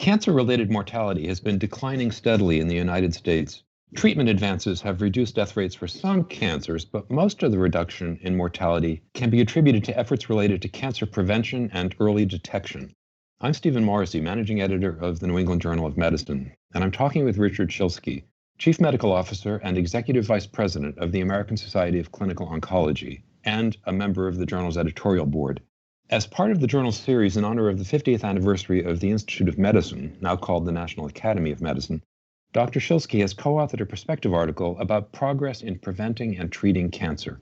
Cancer-related mortality has been declining steadily in the United States. Treatment advances have reduced death rates for some cancers, but most of the reduction in mortality can be attributed to efforts related to cancer prevention and early detection. I'm Stephen Morrissey, managing editor of the New England Journal of Medicine, and I'm talking with Richard Schilsky, Chief Medical Officer and Executive Vice President of the American Society of Clinical Oncology, and a member of the journal's editorial board. As part of the journal's series in honor of the 50th anniversary of the Institute of Medicine, now called the National Academy of Medicine, Dr. Schilsky has co-authored a perspective article about progress in preventing and treating cancer.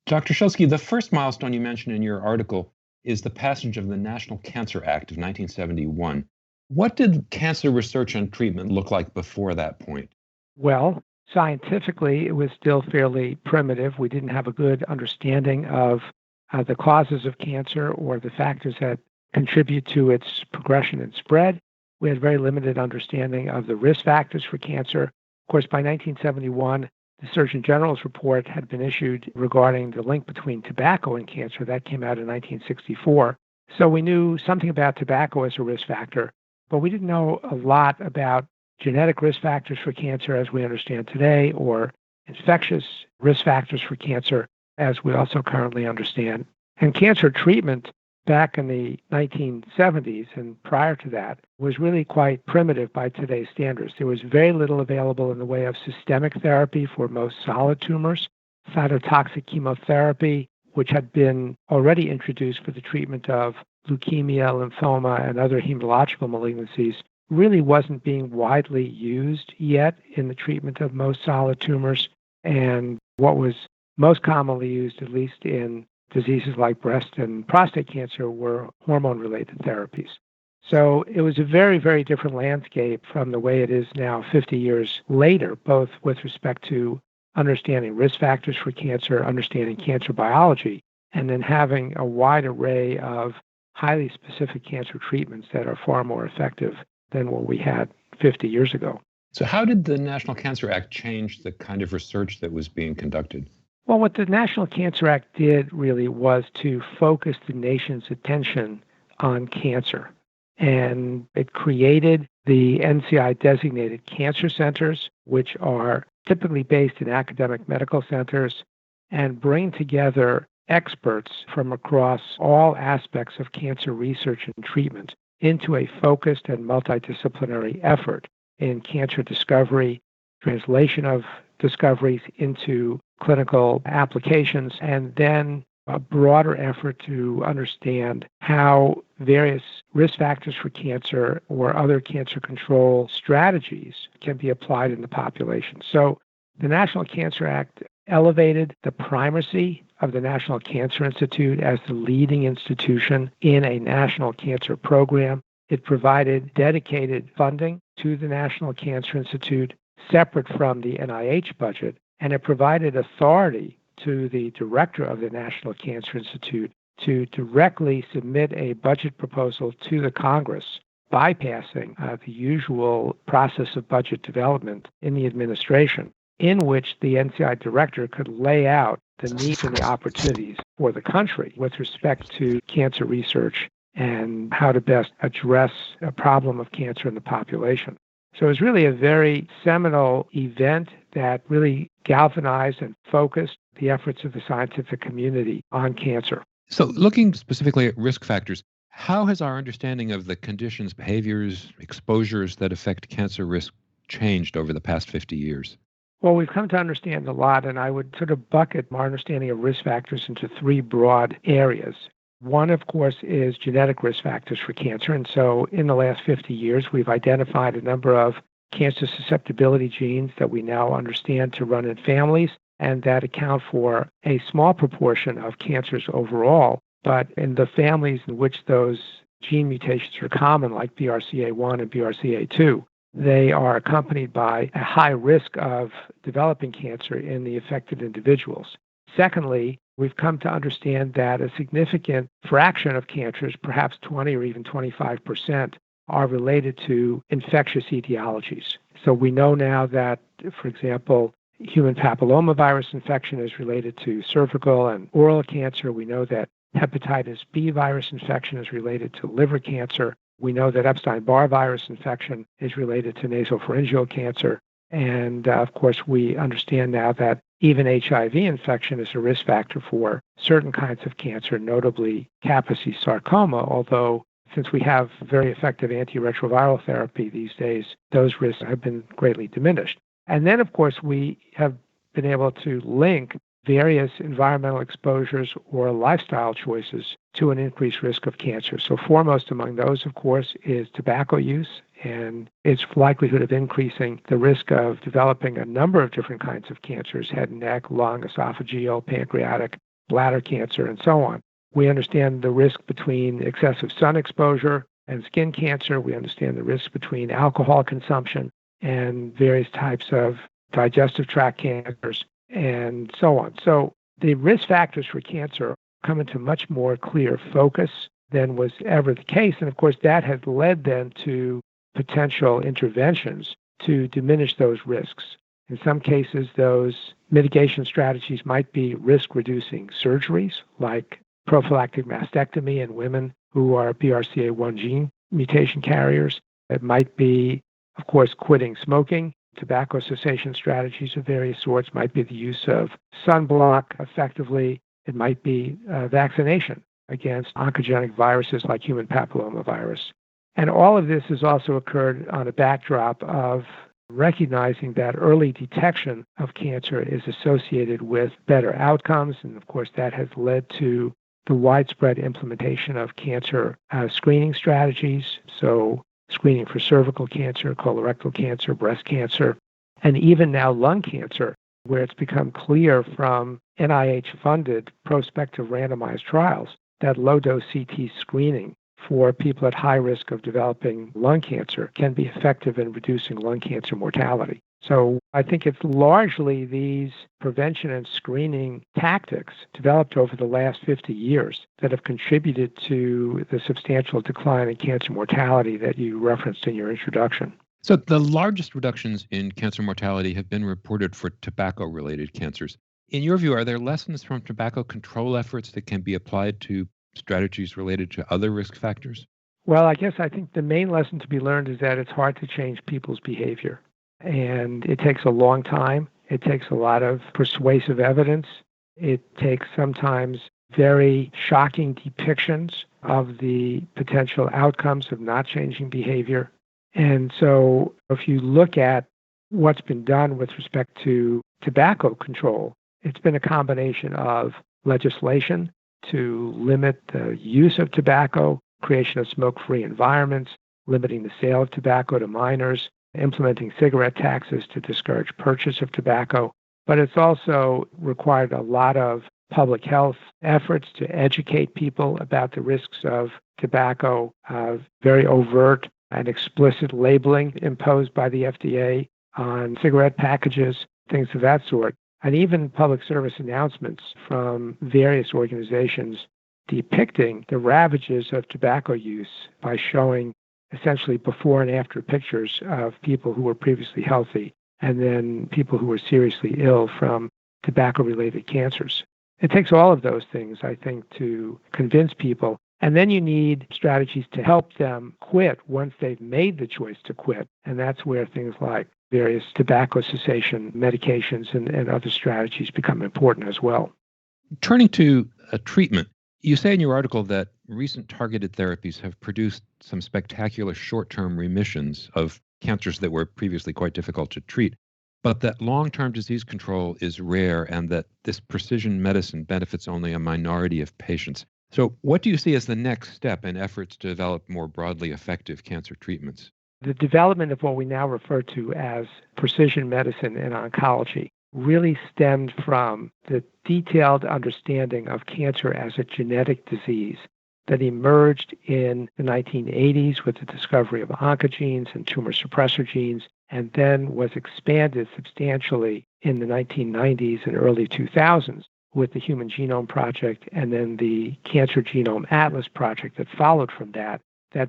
Dr. Schilsky, the first milestone you mentioned in your article is the passage of the National Cancer Act of 1971. What did cancer research and treatment look like before that point? Well, scientifically, it was still fairly primitive. We didn't have a good understanding of the causes of cancer or the factors that contribute to its progression and spread. We had very limited understanding of the risk factors for cancer. Of course, by 1971, the Surgeon General's report had been issued regarding the link between tobacco and cancer. That came out in 1964. So we knew something about tobacco as a risk factor, but we didn't know a lot about genetic risk factors for cancer as we understand today, or infectious risk factors for cancer as we also currently understand. And cancer treatment back in the 1970s and prior to that was really quite primitive by today's standards. There was very little available in the way of systemic therapy for most solid tumors. Cytotoxic chemotherapy, which had been already introduced for the treatment of leukemia, lymphoma, and other hematological malignancies, really wasn't being widely used yet in the treatment of most solid tumors. And what was most commonly used, at least in diseases like breast and prostate cancer, were hormone-related therapies. So it was a very, very different landscape from the way it is now 50 years later, both with respect to understanding risk factors for cancer, understanding cancer biology, and then having a wide array of highly specific cancer treatments that are far more effective than what we had 50 years ago. So how did the National Cancer Act change the kind of research that was being conducted? Well, what the National Cancer Act did really was to focus the nation's attention on cancer. And it created the NCI-designated cancer centers, which are typically based in academic medical centers, and bring together experts from across all aspects of cancer research and treatment into a focused and multidisciplinary effort in cancer discovery, translation of discoveries into clinical applications, and then a broader effort to understand how various risk factors for cancer or other cancer control strategies can be applied in the population. So the National Cancer Act elevated the primacy of the National Cancer Institute as the leading institution in a national cancer program. It provided dedicated funding to the National Cancer Institute separate from the NIH budget, and it provided authority to the director of the National Cancer Institute to directly submit a budget proposal to the Congress, bypassing the usual process of budget development in the administration, in which the NCI director could lay out the needs and the opportunities for the country with respect to cancer research and how to best address a problem of cancer in the population. So it was really a very seminal event that really galvanized and focused the efforts of the scientific community on cancer. So looking specifically at risk factors, how has our understanding of the conditions, behaviors, exposures that affect cancer risk changed over the past 50 years? Well, we've come to understand a lot, and I would sort of bucket our understanding of risk factors into three broad areas. One, of course, is genetic risk factors for cancer. And so in the last 50 years, we've identified a number of cancer susceptibility genes that we now understand to run in families and that account for a small proportion of cancers overall. But in the families in which those gene mutations are common, like BRCA1 and BRCA2, they are accompanied by a high risk of developing cancer in the affected individuals. Secondly, we've come to understand that a significant fraction of cancers, perhaps 20 or even 25%, are related to infectious etiologies. So we know now that, for example, human papillomavirus infection is related to cervical and oral cancer. We know that hepatitis B virus infection is related to liver cancer. We know that Epstein-Barr virus infection is related to nasopharyngeal cancer. And of course, we understand now that even HIV infection is a risk factor for certain kinds of cancer, notably Kaposi sarcoma, although since we have very effective antiretroviral therapy these days, those risks have been greatly diminished. And then, of course, we have been able to link various environmental exposures or lifestyle choices to an increased risk of cancer. So foremost among those, of course, is tobacco use and its likelihood of increasing the risk of developing a number of different kinds of cancers, head and neck, lung, esophageal, pancreatic, bladder cancer, and so on. We understand the risk between excessive sun exposure and skin cancer. We understand the risk between alcohol consumption and various types of digestive tract cancers, and so on. So the risk factors for cancer come into much more clear focus than was ever the case. And of course, that has led then to potential interventions to diminish those risks. In some cases, those mitigation strategies might be risk-reducing surgeries, like prophylactic mastectomy in women who are BRCA1 gene mutation carriers. It might be, of course, quitting smoking. Tobacco cessation strategies of various sorts might be the use of sunblock effectively. It might be vaccination against oncogenic viruses like human papillomavirus. And all of this has also occurred on a backdrop of recognizing that early detection of cancer is associated with better outcomes. And of course, that has led to the widespread implementation of cancer screening strategies. So screening for cervical cancer, colorectal cancer, breast cancer, and even now lung cancer, where it's become clear from NIH-funded prospective randomized trials that low-dose CT screening for people at high risk of developing lung cancer can be effective in reducing lung cancer mortality. So I think it's largely these prevention and screening tactics developed over the last 50 years that have contributed to the substantial decline in cancer mortality that you referenced in your introduction. So the largest reductions in cancer mortality have been reported for tobacco-related cancers. In your view, are there lessons from tobacco control efforts that can be applied to strategies related to other risk factors? Well, I think the main lesson to be learned is that it's hard to change people's behavior. And it takes a long time. It takes a lot of persuasive evidence. It takes sometimes very shocking depictions of the potential outcomes of not changing behavior. And so if you look at what's been done with respect to tobacco control, it's been a combination of legislation to limit the use of tobacco, creation of smoke-free environments, limiting the sale of tobacco to minors, implementing cigarette taxes to discourage purchase of tobacco. But it's also required a lot of public health efforts to educate people about the risks of tobacco, very overt and explicit labeling imposed by the FDA on cigarette packages, things of that sort, and even public service announcements from various organizations depicting the ravages of tobacco use by showing essentially before and after pictures of people who were previously healthy and then people who were seriously ill from tobacco-related cancers. It takes all of those things, I think, to convince people. And then you need strategies to help them quit once they've made the choice to quit. And that's where things like various tobacco cessation medications and other strategies become important as well. Turning to a treatment, you say in your article that recent targeted therapies have produced some spectacular short-term remissions of cancers that were previously quite difficult to treat, but that long-term disease control is rare and that this precision medicine benefits only a minority of patients. So what do you see as the next step in efforts to develop more broadly effective cancer treatments? The development of what we now refer to as precision medicine in oncology really stemmed from the detailed understanding of cancer as a genetic disease that emerged in the 1980s with the discovery of oncogenes and tumor suppressor genes, and then was expanded substantially in the 1990s and early 2000s with the Human Genome Project and then the Cancer Genome Atlas project that followed from that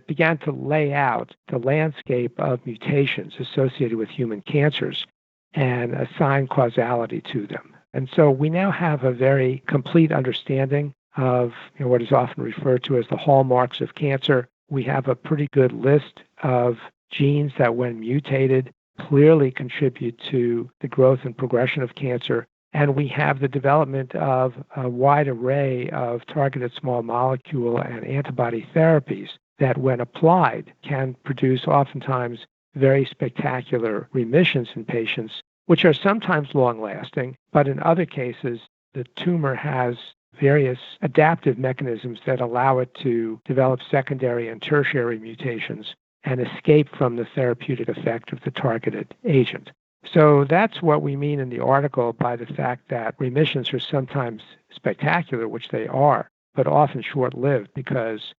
began to lay out the landscape of mutations associated with human cancers and assign causality to them. And so we now have a very complete understanding of what is often referred to as the hallmarks of cancer, We have a pretty good list of genes that, when mutated, clearly contribute to the growth and progression of cancer. And we have the development of a wide array of targeted small molecule and antibody therapies that, when applied, can produce oftentimes very spectacular remissions in patients, which are sometimes long-lasting, but in other cases, the tumor has various adaptive mechanisms that allow it to develop secondary and tertiary mutations and escape from the therapeutic effect of the targeted agent. So that's what we mean in the article by the fact that remissions are sometimes spectacular, which they are, but often short-lived because,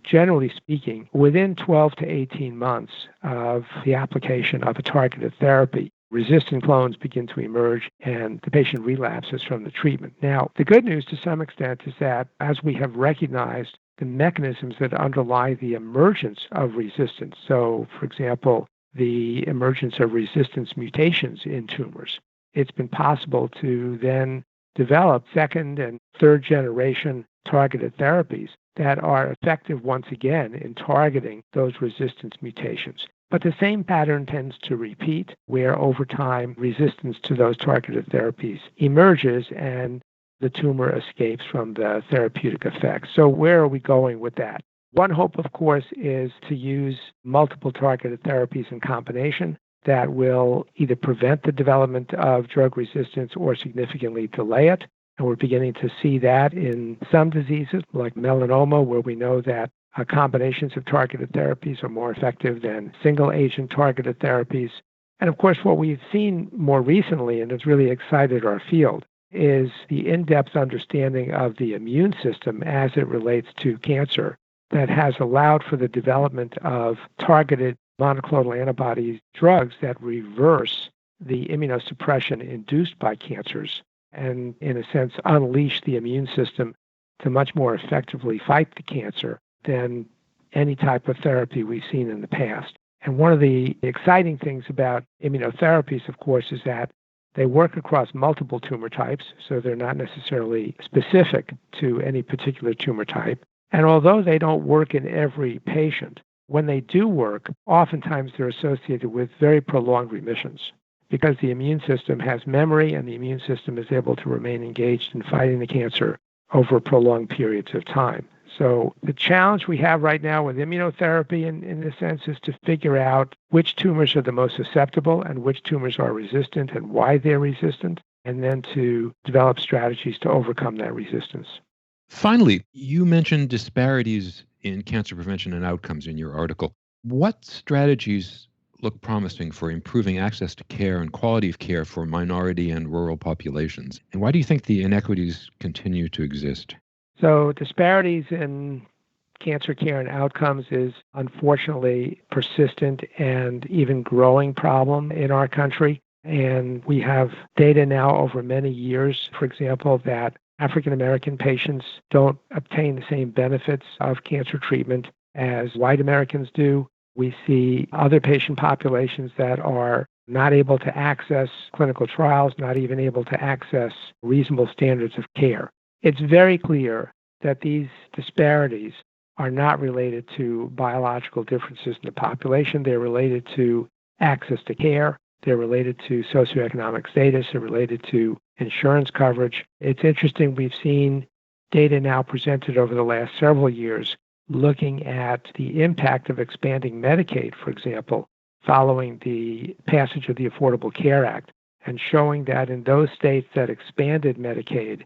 generally speaking, within 12 to 18 months of the application of a targeted therapy, resistant clones begin to emerge and the patient relapses from the treatment. Now, the good news to some extent is that as we have recognized the mechanisms that underlie the emergence of resistance, so, for example, the emergence of resistance mutations in tumors, it's been possible to then develop second and third generation targeted therapies that are effective once again in targeting those resistance mutations. But the same pattern tends to repeat, where over time resistance to those targeted therapies emerges and the tumor escapes from the therapeutic effects. So where are we going with that? One hope, of course, is to use multiple targeted therapies in combination that will either prevent the development of drug resistance or significantly delay it. And we're beginning to see that in some diseases like melanoma, where we know that combinations of targeted therapies are more effective than single-agent targeted therapies. And of course, what we've seen more recently, and has really excited our field, is the in-depth understanding of the immune system as it relates to cancer that has allowed for the development of targeted monoclonal antibody drugs that reverse the immunosuppression induced by cancers and, in a sense, unleash the immune system to much more effectively fight the cancer than any type of therapy we've seen in the past. And one of the exciting things about immunotherapies, of course, is that they work across multiple tumor types, so they're not necessarily specific to any particular tumor type. And although they don't work in every patient, when they do work, oftentimes they're associated with very prolonged remissions because the immune system has memory and the immune system is able to remain engaged in fighting the cancer over prolonged periods of time. So the challenge we have right now with immunotherapy, in this sense, is to figure out which tumors are the most susceptible and which tumors are resistant and why they're resistant, and then to develop strategies to overcome that resistance. Finally, you mentioned disparities in cancer prevention and outcomes in your article. What strategies look promising for improving access to care and quality of care for minority and rural populations? And why do you think the inequities continue to exist? So disparities in cancer care and outcomes is unfortunately persistent and even growing problem in our country. And we have data now over many years, for example, that African American patients don't obtain the same benefits of cancer treatment as white Americans do. We see other patient populations that are not able to access clinical trials, not even able to access reasonable standards of care. It's very clear that these disparities are not related to biological differences in the population. They're related to access to care. They're related to socioeconomic status. They're related to insurance coverage. It's interesting, we've seen data now presented over the last several years looking at the impact of expanding Medicaid, for example, following the passage of the Affordable Care Act, and showing that in those states that expanded Medicaid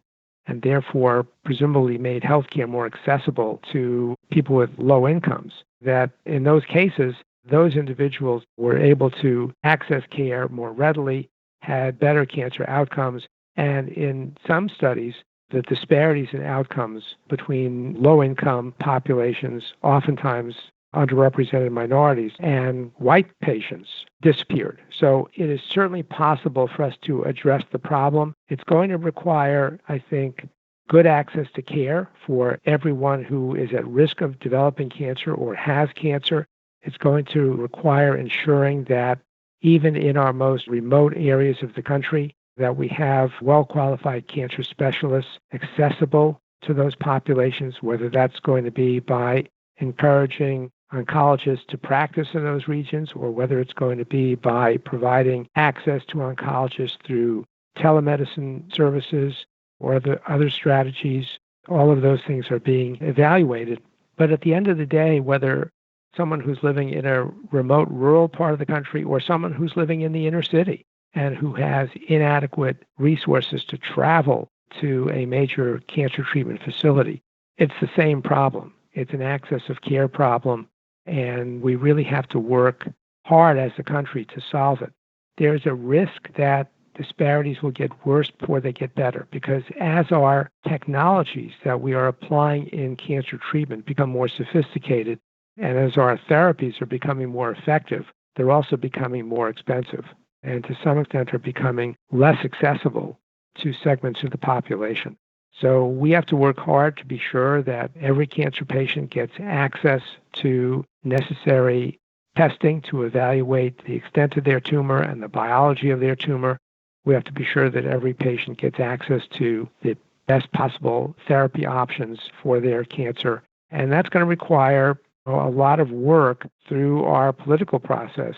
and therefore presumably made healthcare more accessible to people with low incomes, that in those cases, those individuals were able to access care more readily, had better cancer outcomes, and in some studies, the disparities in outcomes between low-income populations, oftentimes underrepresented minorities, and white patients disappeared. So it is certainly possible for us to address the problem. It's going to require, I think, good access to care for everyone who is at risk of developing cancer or has cancer. It's going to require ensuring that even in our most remote areas of the country, that we have well-qualified cancer specialists accessible to those populations, whether that's going to be by encouraging oncologists to practice in those regions, or whether it's going to be by providing access to oncologists through telemedicine services or other strategies. All of those things are being evaluated. But at the end of the day, whether someone who's living in a remote rural part of the country or someone who's living in the inner city and who has inadequate resources to travel to a major cancer treatment facility, it's the same problem. It's an access of care problem, and we really have to work hard as a country to solve it. There's a risk that disparities will get worse before they get better, because as our technologies that we are applying in cancer treatment become more sophisticated, and as our therapies are becoming more effective, they're also becoming more expensive, and to some extent are becoming less accessible to segments of the population. So we have to work hard to be sure that every cancer patient gets access to necessary testing to evaluate the extent of their tumor and the biology of their tumor. We have to be sure that every patient gets access to the best possible therapy options for their cancer. And that's going to require a lot of work through our political process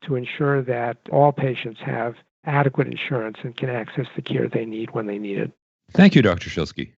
to ensure that all patients have adequate insurance and can access the care they need when they need it. Thank you, Dr. Schilsky.